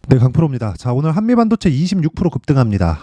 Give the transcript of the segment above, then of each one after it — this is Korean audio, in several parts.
네, 강프로입니다. 자, 오늘 한미반도체 26% 급등합니다.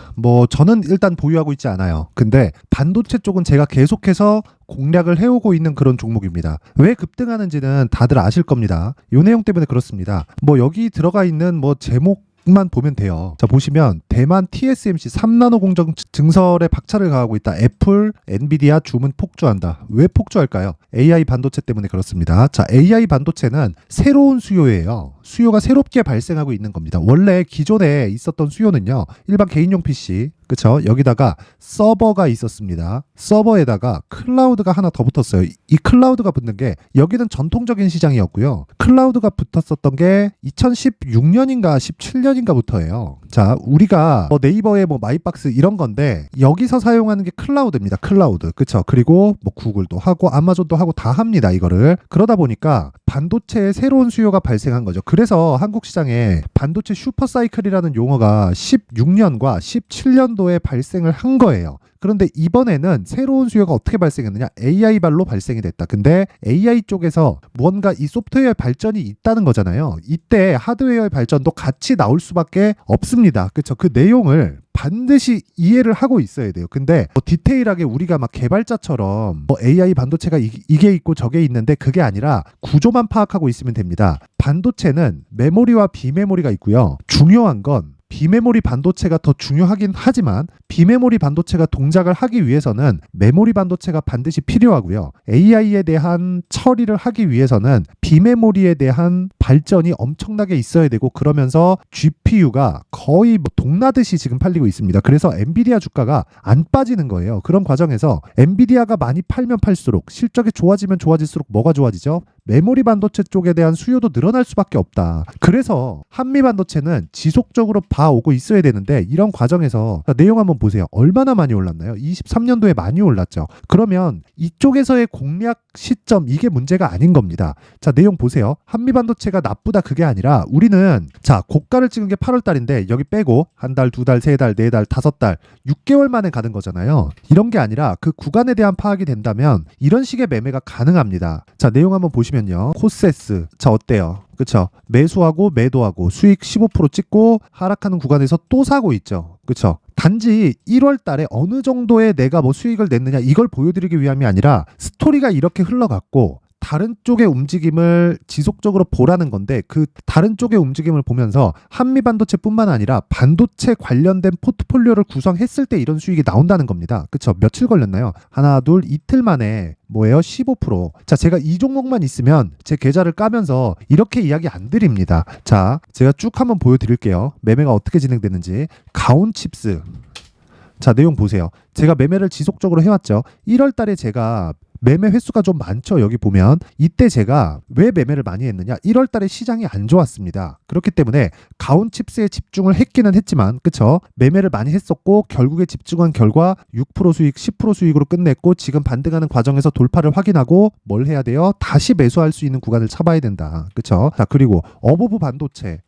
저는 일단 보유하고 있지 않아요. 근데 반도체 쪽은 제가 계속해서 공략을 해오고 있는 그런 종목입니다. 왜 급등하는지는 다들 아실 겁니다. 이 내용 때문에 그렇습니다. 여기 들어가 있는 제목만 보면 돼요. 자, 보시면 대만 TSMC 3나노 공정 증설에 박차를 가하고 있다. 애플, 엔비디아 주문 폭주한다. 왜 폭주할까요? AI 반도체 때문에 그렇습니다. 자, AI 반도체는 새로운 수요예요. 수요가 새롭게 발생하고 있는 겁니다. 원래 기존에 있었던 수요는요, 일반 개인용 PC, 그쵸? 여기다가 서버가 있었습니다. 서버에다가 클라우드가 하나 더 붙었어요. 이 클라우드가 붙는 게 여기는 전통적인 시장이었고요. 클라우드가 붙었었던 게 2016년인가 17년인가부터예요. 자, 우리가 네이버의 마이박스 이런 건데 여기서 사용하는 게 클라우드입니다. 클라우드. 그쵸? 그리고 구글도 하고 아마존도 하고 다 합니다. 이거를. 그러다 보니까 반도체에 새로운 수요가 발생한 거죠. 그래서 한국 시장에 반도체 슈퍼사이클이라는 용어가 16년과 17년도에 발생을 한 거예요. 그런데 이번에는 새로운 수요가 어떻게 발생했느냐? AI 발로 발생이 됐다. 근데 AI 쪽에서 무언가 이 소프트웨어의 발전이 있다는 거잖아요. 이때 하드웨어의 발전도 같이 나올 수밖에 없습니다. 그렇죠? 그 내용을 반드시 이해를 하고 있어야 돼요. 근데 디테일하게 우리가 막 개발자처럼 AI 반도체가 이게 있고 저게 있는데 그게 아니라 구조만 파악하고 있으면 됩니다. 반도체는 메모리와 비메모리가 있고요. 중요한 건 비메모리 반도체가 더 중요하긴 하지만 비메모리 반도체가 동작을 하기 위해서는 메모리 반도체가 반드시 필요하고요. AI에 대한 처리를 하기 위해서는 비메모리에 대한 발전이 엄청나게 있어야 되고, 그러면서 GPU가 거의 동나듯이 지금 팔리고 있습니다. 그래서 엔비디아 주가가 안 빠지는 거예요. 그런 과정에서 엔비디아가 많이 팔면 팔수록, 실적이 좋아지면 좋아질수록 뭐가 좋아지죠? 메모리 반도체 쪽에 대한 수요도 늘어날 수밖에 없다. 그래서 한미 반도체는 지속적으로 봐오고 있어야 되는데, 이런 과정에서 내용 한번 보세요. 얼마나 많이 올랐나요? 23년도에 많이 올랐죠. 그러면 이쪽에서의 공략 시점, 이게 문제가 아닌 겁니다. 자, 내용 보세요. 한미 반도체가 나쁘다 그게 아니라 우리는 고가를 찍은 게 8월 달인데 여기 빼고 한 달, 두 달, 세 달, 네 달, 다섯 달, 6개월 만에 가는 거잖아요. 이런 게 아니라 그 구간에 대한 파악이 된다면 이런 식의 매매가 가능합니다. 자, 내용 한번 보시면요. 코세스. 자, 어때요? 그쵸? 매수하고 매도하고 수익 15% 찍고 하락하는 구간에서 또 사고 있죠. 그쵸? 단지 1월 달에 어느 정도의 내가 수익을 냈느냐 이걸 보여드리기 위함이 아니라 스토리가 이렇게 흘러갔고 다른 쪽의 움직임을 지속적으로 보라는 건데, 그 다른 쪽의 움직임을 보면서 한미 반도체뿐만 아니라 반도체 관련된 포트폴리오를 구성했을 때 이런 수익이 나온다는 겁니다. 그쵸? 며칠 걸렸나요? 하나, 둘, 이틀 만에 15%. 자, 제가 이 종목만 있으면 제 계좌를 까면서 이렇게 이야기 안 드립니다. 자, 제가 쭉 한번 보여드릴게요. 매매가 어떻게 진행되는지. 가온칩스. 자, 내용 보세요. 제가 매매를 지속적으로 해왔죠. 1월 달에 제가 매매 횟수가 좀 많죠. 여기 보면 이때 제가 왜 매매를 많이 했느냐, 1월 달에 시장이 안 좋았습니다. 그렇기 때문에 가온칩스에 집중을 했기는 했지만, 그쵸? 매매를 많이 했었고 결국에 집중한 결과 6% 수익, 10% 수익으로 끝냈고, 지금 반등하는 과정에서 돌파를 확인하고 뭘 해야 돼요? 다시 매수할 수 있는 구간을 잡아야 된다. 그쵸? 자, 그리고 어버브 반도체.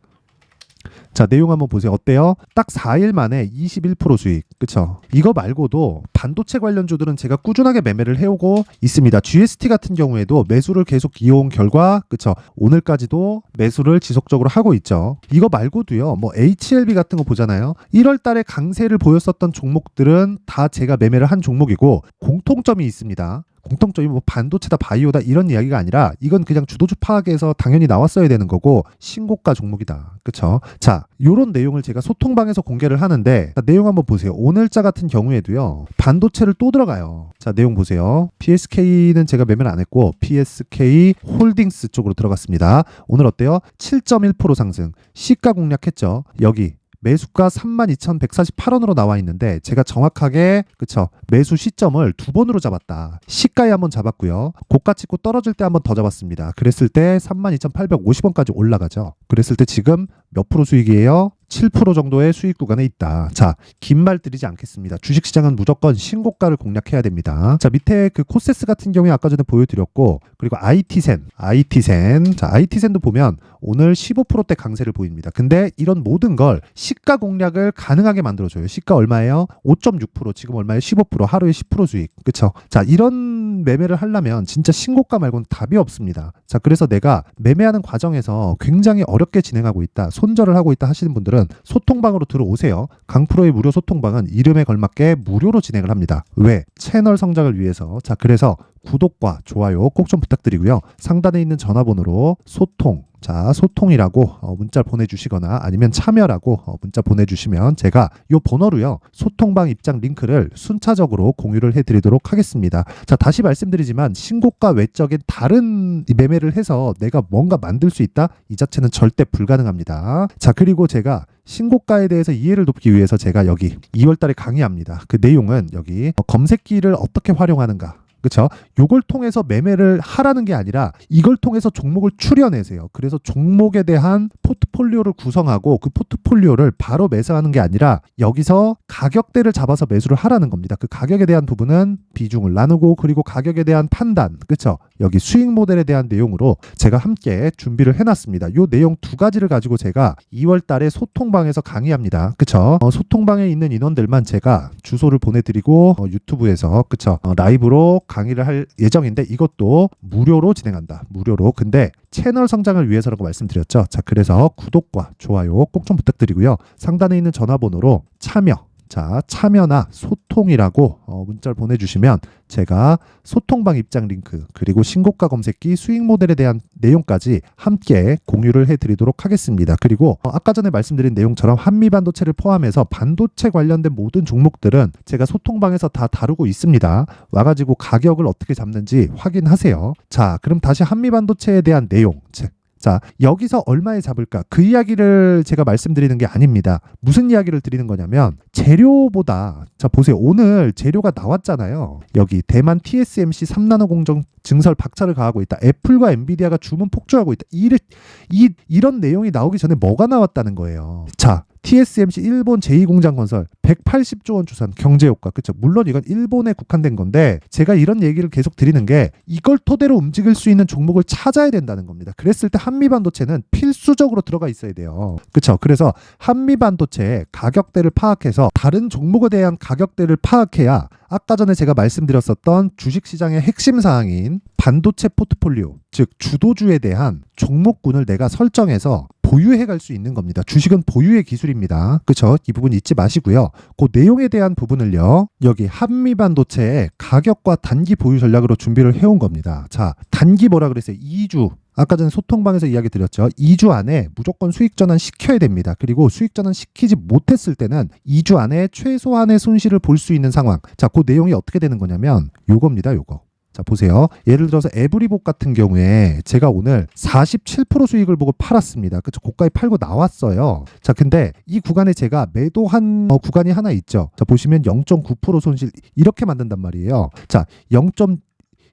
자, 내용 한번 보세요. 어때요? 딱 4일 만에 21% 수익. 그쵸? 이거 말고도 반도체 관련주들은 제가 꾸준하게 매매를 해오고 있습니다. GST 같은 경우에도 매수를 계속 이어온 결과, 그쵸? 오늘까지도 매수를 지속적으로 하고 있죠. 이거 말고도요, HLB 같은 거 보잖아요. 1월 달에 강세를 보였었던 종목들은 다 제가 매매를 한 종목이고, 공통점이 있습니다. 공통점이 반도체다, 바이오다 이런 이야기가 아니라 이건 그냥 주도주 파악에서 당연히 나왔어야 되는 거고 신고가 종목이다. 그쵸? 자, 요런 내용을 제가 소통방에서 공개를 하는데, 자, 내용 한번 보세요. 오늘자 같은 경우에도요, 반도체를 또 들어가요. 자, 내용 보세요. PSK는 제가 매매를 안 했고 PSK 홀딩스 쪽으로 들어갔습니다. 오늘 어때요? 7.1% 상승. 시가 공략했죠. 여기 매수가 32,148원으로 나와 있는데 제가 정확하게, 그쵸, 매수 시점을 두 번으로 잡았다. 시가에 한번 잡았고요. 고가 찍고 떨어질 때 한번 더 잡았습니다. 그랬을 때 32,850원까지 올라가죠. 그랬을 때 지금 몇 프로 수익이에요? 7% 정도의 수익 구간에 있다. 자, 긴 말 드리지 않겠습니다. 주식시장은 무조건 신고가를 공략해야 됩니다. 자, 밑에 그 코세스 같은 경우에 아까 전에 보여드렸고, 그리고 IT센. 자, IT센도 보면 오늘 15%대 강세를 보입니다. 근데 이런 모든 걸 시가 공략을 가능하게 만들어줘요. 시가 얼마예요? 5.6%, 지금 얼마예요? 15%, 하루에 10% 수익. 그쵸? 자, 이런 매매를 하려면 진짜 신고가 말고는 답이 없습니다. 자, 그래서 내가 매매하는 과정에서 굉장히 어렵게 진행하고 있다, 손절을 하고 있다 하시는 분들은 소통방으로 들어오세요. 강프로의 무료 소통방은 이름에 걸맞게 무료로 진행을 합니다. 왜? 채널 성장을 위해서. 자, 그래서 구독과 좋아요 꼭 좀 부탁드리고요. 상단에 있는 전화번호로 소통이라고 문자 보내주시거나 아니면 참여라고 문자 보내주시면 제가 이 번호로요, 소통방 입장 링크를 순차적으로 공유를 해드리도록 하겠습니다. 자, 다시 말씀드리지만 신고가 외적인 다른 매매를 해서 내가 뭔가 만들 수 있다? 이 자체는 절대 불가능합니다. 자, 그리고 제가 신고가에 대해서 이해를 돕기 위해서 제가 여기 2월달에 강의합니다. 그 내용은 여기 검색기를 어떻게 활용하는가, 그렇죠? 요걸 통해서 매매를 하라는 게 아니라 이걸 통해서 종목을 추려내세요. 그래서 종목에 대한 포트폴리오를 구성하고 그 포트폴리오를 바로 매수하는 게 아니라 여기서 가격대를 잡아서 매수를 하라는 겁니다. 그 가격에 대한 부분은 비중을 나누고, 그리고 가격에 대한 판단, 그렇죠? 여기 수익 모델에 대한 내용으로 제가 함께 준비를 해놨습니다. 요 내용 두 가지를 가지고 제가 2월 달에 소통방에서 강의합니다. 그쵸? 소통방에 있는 인원들만 제가 주소를 보내드리고 유튜브에서, 그쵸? 라이브로 강의를 할 예정인데 이것도 무료로 진행한다. 무료로. 근데 채널 성장을 위해서라고 말씀드렸죠. 자, 그래서 구독과 좋아요 꼭 좀 부탁드리고요. 상단에 있는 전화번호로 참여나 소통이라고 문자를 보내주시면 제가 소통방 입장 링크, 그리고 신고가 검색기 수익 모델에 대한 내용까지 함께 공유를 해드리도록 하겠습니다. 그리고 아까 전에 말씀드린 내용처럼 한미반도체를 포함해서 반도체 관련된 모든 종목들은 제가 소통방에서 다 다루고 있습니다. 와가지고 가격을 어떻게 잡는지 확인하세요. 자, 그럼 다시 한미반도체에 대한 내용. 자, 여기서 얼마에 잡을까? 그 이야기를 제가 말씀드리는 게 아닙니다. 무슨 이야기를 드리는 거냐면 재료보다, 자 보세요. 오늘 재료가 나왔잖아요. 여기 대만 TSMC 3나노 공정 증설 박차를 가하고 있다. 애플과 엔비디아가 주문 폭주하고 있다. 이런 내용이 나오기 전에 뭐가 나왔다는 거예요. 자, TSMC 일본 제2공장 건설 180조 원 추산 경제효과. 그렇죠? 물론 이건 일본에 국한된 건데 제가 이런 얘기를 계속 드리는 게 이걸 토대로 움직일 수 있는 종목을 찾아야 된다는 겁니다. 그랬을 때 한미반도체는 필수적으로 들어가 있어야 돼요. 그렇죠? 그래서 한미반도체의 가격대를 파악해서 다른 종목에 대한 가격대를 파악해야 아까 전에 제가 말씀드렸었던 주식시장의 핵심 사항인 반도체 포트폴리오, 즉 주도주에 대한 종목군을 내가 설정해서 보유해 갈 수 있는 겁니다. 주식은 보유의 기술입니다. 그렇죠? 이 부분 잊지 마시고요. 그 내용에 대한 부분을요, 여기 한미반도체의 가격과 단기 보유 전략으로 준비를 해온 겁니다. 자, 단기 뭐라 그랬어요? 2주. 아까 전에 소통방에서 이야기 드렸죠. 2주 안에 무조건 수익 전환 시켜야 됩니다. 그리고 수익 전환 시키지 못했을 때는 2주 안에 최소한의 손실을 볼 수 있는 상황. 자, 그 내용이 어떻게 되는 거냐면 요겁니다. 요거. 자, 보세요. 예를 들어서 에브리복 같은 경우에 제가 오늘 47% 수익을 보고 팔았습니다. 그쵸? 고가에 팔고 나왔어요. 자, 근데 이 구간에 제가 매도한 구간이 하나 있죠. 자, 보시면 0.9% 손실 이렇게 만든단 말이에요. 자,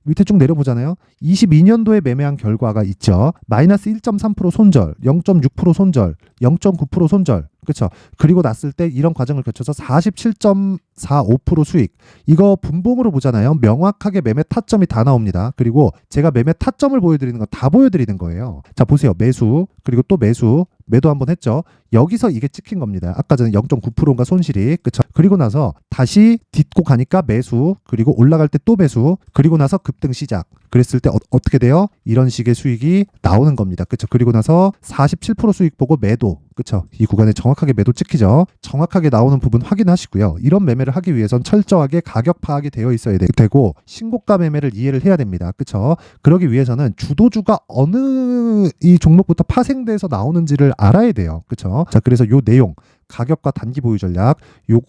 밑에 쭉 내려보잖아요. 22년도에 매매한 결과가 있죠. 마이너스 1.3% 손절, 0.6% 손절, 0.9% 손절. 그렇죠. 그리고 났을 때 이런 과정을 거쳐서 47.45% 수익. 이거 분봉으로 보잖아요. 명확하게 매매 타점이 다 나옵니다. 그리고 제가 매매 타점을 보여드리는 건 다 보여드리는 거예요. 자, 보세요. 매수, 그리고 또 매도 한번 했죠. 여기서 이게 찍힌 겁니다. 아까 전에 0.9%인가 손실이. 그쵸? 그리고 나서 다시 딛고 가니까 매수, 그리고 올라갈 때 또 매수, 그리고 나서 급등 시작. 그랬을 때 어떻게 돼요? 이런 식의 수익이 나오는 겁니다. 그쵸? 그리고 나서 47% 수익 보고 매도. 그쵸? 이 구간에 정확하게 매도 찍히죠. 정확하게 나오는 부분 확인하시고요. 이런 매매를 하기 위해선 철저하게 가격 파악이 되어 있어야 되고 신고가 매매를 이해를 해야 됩니다. 그쵸? 그러기 위해서는 주도주가 어느 이 종목부터 파생돼서 나오는지를 알아야 돼요. 그쵸? 자, 그래서 요 내용, 가격과 단기 보유 전략, 요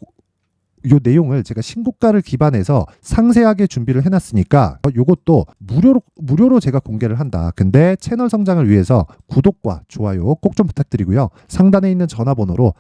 내용을 제가 신고가를 기반해서 상세하게 준비를 해놨으니까 요것도 무료로 제가 공개를 한다. 근데 채널 성장을 위해서 구독과 좋아요 꼭 좀 부탁드리고요. 상단에 있는 전화번호로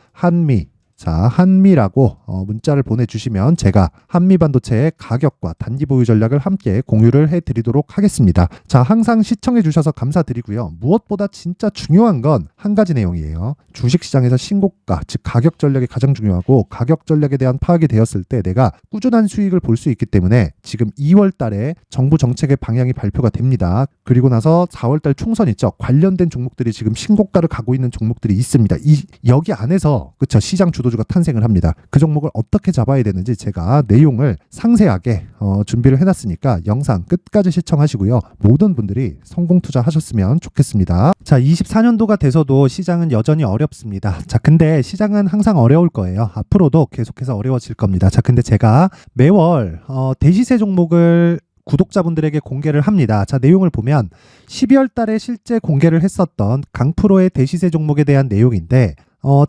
자, 한미라고 문자를 보내주시면 제가 한미반도체의 가격과 단기 보유 전략을 함께 공유를 해드리도록 하겠습니다. 자, 항상 시청해주셔서 감사드리고요. 무엇보다 진짜 중요한 건 한 가지 내용이에요. 주식시장에서 신고가, 즉 가격 전략이 가장 중요하고 가격 전략에 대한 파악이 되었을 때 내가 꾸준한 수익을 볼 수 있기 때문에 지금 2월 달에 정부 정책의 방향이 발표가 됩니다. 그리고 나서 4월 달 총선 있죠. 관련된 종목들이 지금 신고가를 가고 있는 종목들이 있습니다. 여기 안에서 그쵸, 시장 주도주가 탄생을 합니다. 그 종목을 어떻게 잡아야 되는지 제가 내용을 상세하게 준비를 해놨으니까 영상 끝까지 시청하시고요. 모든 분들이 성공 투자하셨으면 좋겠습니다. 자, 24년도가 돼서도 시장은 여전히 어렵습니다. 자, 근데 시장은 항상 어려울 거예요. 앞으로도 계속해서 어려워질 겁니다. 자, 근데 제가 매월 대시세 종목을 구독자분들에게 공개를 합니다. 자, 내용을 보면 12월 달에 실제 공개를 했었던 강프로의 대시세 종목에 대한 내용인데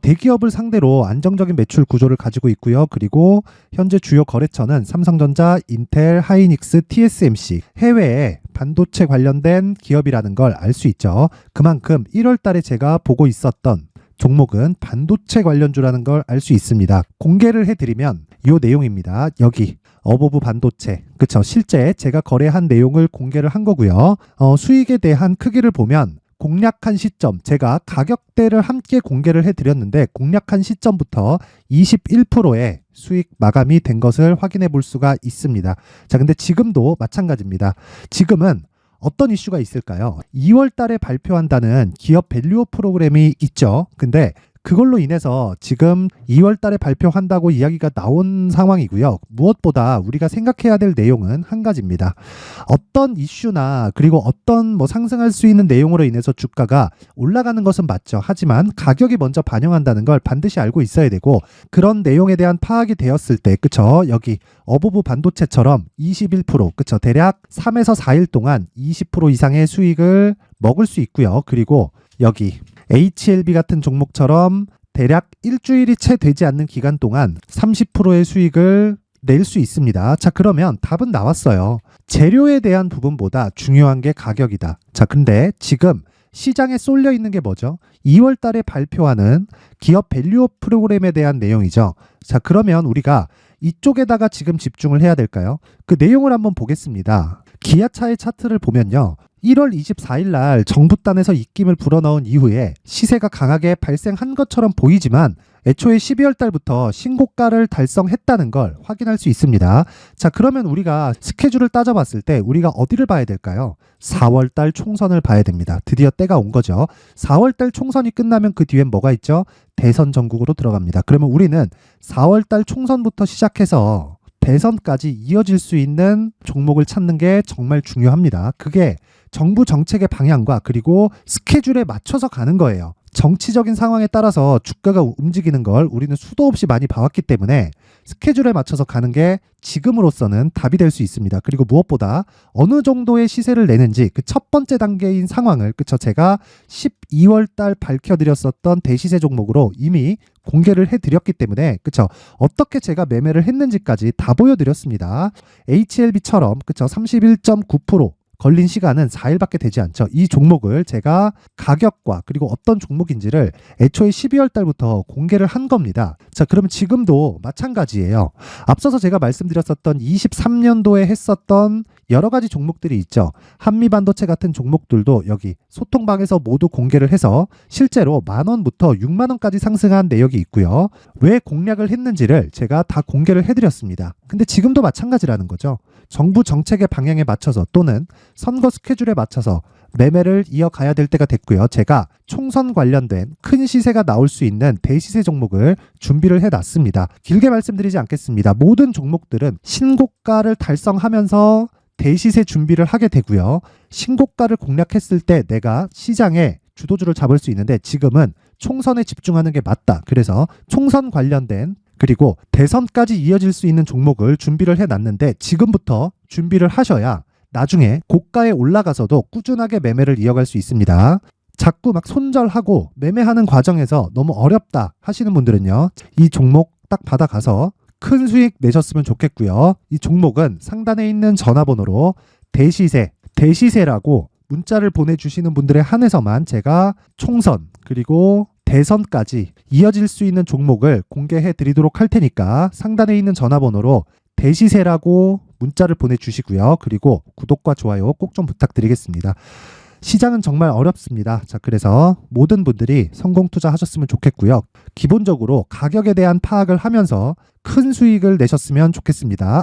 대기업을 상대로 안정적인 매출 구조를 가지고 있고요. 그리고 현재 주요 거래처는 삼성전자, 인텔, 하이닉스, TSMC, 해외에 반도체 관련된 기업이라는 걸 알 수 있죠. 그만큼 1월 달에 제가 보고 있었던 종목은 반도체 관련주라는 걸 알 수 있습니다. 공개를 해드리면 이 내용입니다. 여기 어보브 반도체, 그쵸? 실제 제가 거래한 내용을 공개를 한 거고요. 수익에 대한 크기를 보면 공략한 시점, 제가 가격대를 함께 공개를 해드렸는데 공략한 시점부터 21%의 수익 마감이 된 것을 확인해 볼 수가 있습니다. 자, 근데 지금도 마찬가지입니다. 지금은 어떤 이슈가 있을까요? 2월 달에 발표한다는 기업 밸류업 프로그램이 있죠. 근데 그걸로 인해서 지금 2월 달에 발표한다고 이야기가 나온 상황이고요. 무엇보다 우리가 생각해야 될 내용은 한 가지입니다. 어떤 이슈나 그리고 어떤 상승할 수 있는 내용으로 인해서 주가가 올라가는 것은 맞죠. 하지만 가격이 먼저 반영한다는 걸 반드시 알고 있어야 되고 그런 내용에 대한 파악이 되었을 때 그쵸? 여기 어보브 반도체처럼 21% 그쵸? 대략 3에서 4일 동안 20% 이상의 수익을 먹을 수 있고요. 그리고 여기 HLB 같은 종목처럼 대략 일주일이 채 되지 않는 기간 동안 30%의 수익을 낼 수 있습니다. 자, 그러면 답은 나왔어요. 재료에 대한 부분보다 중요한 게 가격이다. 자, 근데 지금 시장에 쏠려 있는 게 뭐죠? 2월 달에 발표하는 기업 밸류업 프로그램에 대한 내용이죠. 자, 그러면 우리가 이쪽에다가 지금 집중을 해야 될까요? 그 내용을 한번 보겠습니다. 기아차의 차트를 보면요. 1월 24일 날 정부단에서 입김을 불어넣은 이후에 시세가 강하게 발생한 것처럼 보이지만 애초에 12월 달부터 신고가를 달성했다는 걸 확인할 수 있습니다. 자, 그러면 우리가 스케줄을 따져봤을 때 우리가 어디를 봐야 될까요? 4월 달 총선을 봐야 됩니다. 드디어 때가 온 거죠. 4월 달 총선이 끝나면 그 뒤엔 뭐가 있죠? 대선 전국으로 들어갑니다. 그러면 우리는 4월 달 총선부터 시작해서 대선까지 이어질 수 있는 종목을 찾는 게 정말 중요합니다. 그게 정부 정책의 방향과 그리고 스케줄에 맞춰서 가는 거예요. 정치적인 상황에 따라서 주가가 움직이는 걸 우리는 수도 없이 많이 봐왔기 때문에 스케줄에 맞춰서 가는 게 지금으로서는 답이 될 수 있습니다. 그리고 무엇보다 어느 정도의 시세를 내는지 그 첫 번째 단계인 상황을 그쵸 제가 12월 달 밝혀드렸었던 대시세 종목으로 이미 공개를 해드렸기 때문에 그쵸 어떻게 제가 매매를 했는지까지 다 보여드렸습니다. HLB처럼 그쵸 31.9% 걸린 시간은 4일밖에 되지 않죠. 이 종목을 제가 가격과 그리고 어떤 종목인지를 애초에 12월 달부터 공개를 한 겁니다. 자, 그러면 지금도 마찬가지예요. 앞서서 제가 말씀드렸었던 23년도에 했었던 여러 가지 종목들이 있죠. 한미반도체 같은 종목들도 여기 소통방에서 모두 공개를 해서 실제로 10,000원부터 60,000원까지 상승한 내역이 있고요. 왜 공략을 했는지를 제가 다 공개를 해드렸습니다. 근데 지금도 마찬가지라는 거죠. 정부 정책의 방향에 맞춰서 또는 선거 스케줄에 맞춰서 매매를 이어가야 될 때가 됐고요. 제가 총선 관련된 큰 시세가 나올 수 있는 대시세 종목을 준비를 해놨습니다. 길게 말씀드리지 않겠습니다. 모든 종목들은 신고가를 달성하면서 대시세 준비를 하게 되고요. 신고가를 공략했을 때 내가 시장에 주도주를 잡을 수 있는데 지금은 총선에 집중하는 게 맞다. 그래서 총선 관련된 그리고 대선까지 이어질 수 있는 종목을 준비를 해놨는데 지금부터 준비를 하셔야 나중에 고가에 올라가서도 꾸준하게 매매를 이어갈 수 있습니다. 자꾸 막 손절하고 매매하는 과정에서 너무 어렵다 하시는 분들은요. 이 종목 딱 받아가서 큰 수익 내셨으면 좋겠고요. 이 종목은 상단에 있는 전화번호로 대시세라고 문자를 보내주시는 분들에 한해서만 제가 총선 그리고 대선까지 이어질 수 있는 종목을 공개해 드리도록 할 테니까 상단에 있는 전화번호로 대시세라고 문자를 보내주시고요. 그리고 구독과 좋아요 꼭 좀 부탁드리겠습니다. 시장은 정말 어렵습니다. 자, 그래서 모든 분들이 성공 투자하셨으면 좋겠고요. 기본적으로 가격에 대한 파악을 하면서 큰 수익을 내셨으면 좋겠습니다.